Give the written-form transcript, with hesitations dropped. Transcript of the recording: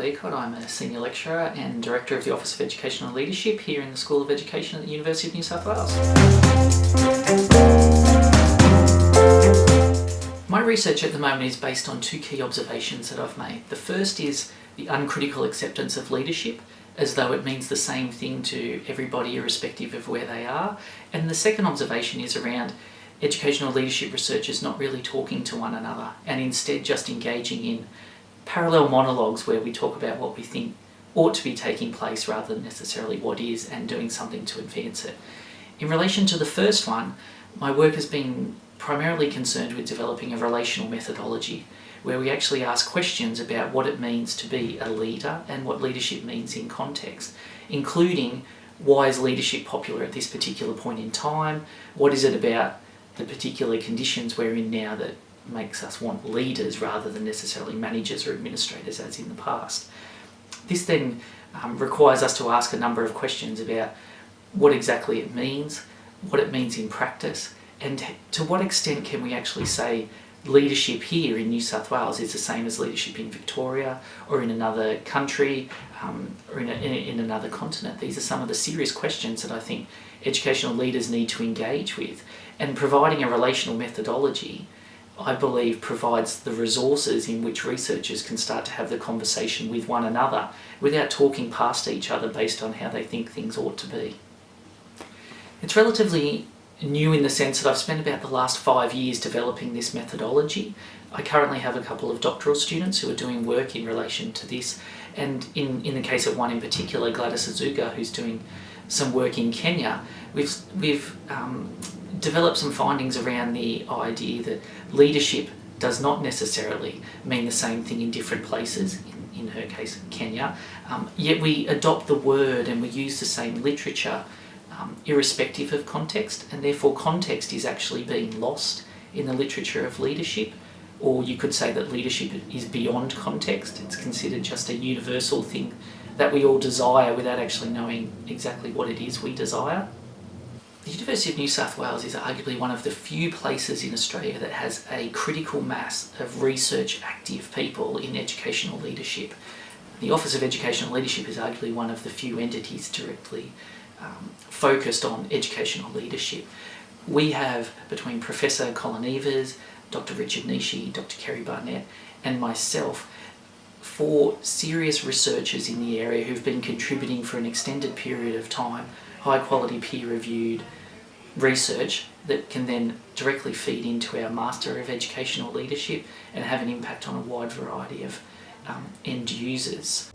Eacott. I'm a Senior Lecturer and Director of the Office of Educational Leadership here in the School of Education at the University of New South Wales. My research at the moment is based on two key observations that I've made. The first is the uncritical acceptance of leadership, as though it means the same thing to everybody irrespective of where they are. And the second observation is around educational leadership researchers not really talking to one another and instead just engaging in parallel monologues where we talk about what we think ought to be taking place rather than necessarily what is, and doing something to advance it. In relation to the first one, my work has been primarily concerned with developing a relational methodology where we actually ask questions about what it means to be a leader and what leadership means in context, including why is leadership popular at this particular point in time, what is it about the particular conditions we're in now that makes us want leaders rather than necessarily managers or administrators as in the past. This then requires us to ask a number of questions about what exactly it means, what it means in practice, and to what extent can we actually say leadership here in New South Wales is the same as leadership in Victoria or in another country or in another continent. These are some of the serious questions that I think educational leaders need to engage with, and providing a relational methodology, I believe, provides the resources in which researchers can start to have the conversation with one another without talking past each other based on how they think things ought to be. It's relatively new in the sense that I've spent about the last 5 years developing this methodology. I currently have a couple of doctoral students who are doing work in relation to this, and in the case of one in particular, Gladys Azuga, who's doing some work in Kenya, we've developed some findings around the idea that leadership does not necessarily mean the same thing in different places, in her case Kenya, yet we adopt the word and we use the same literature irrespective of context, and therefore context is actually being lost in the literature of leadership. Or you could say that leadership is beyond context. It's considered just a universal thing that we all desire without actually knowing exactly what it is we desire. The University of New South Wales is arguably one of the few places in Australia that has a critical mass of research active people in educational leadership. The Office of Educational Leadership is arguably one of the few entities directly focused on educational leadership. We have, between Professor Colin Evers, Dr Richard Nishi, Dr Kerry Barnett and myself, 4 serious researchers in the area who've been contributing for an extended period of time, high quality peer reviewed research that can then directly feed into our Master of Educational Leadership and have an impact on a wide variety of end users.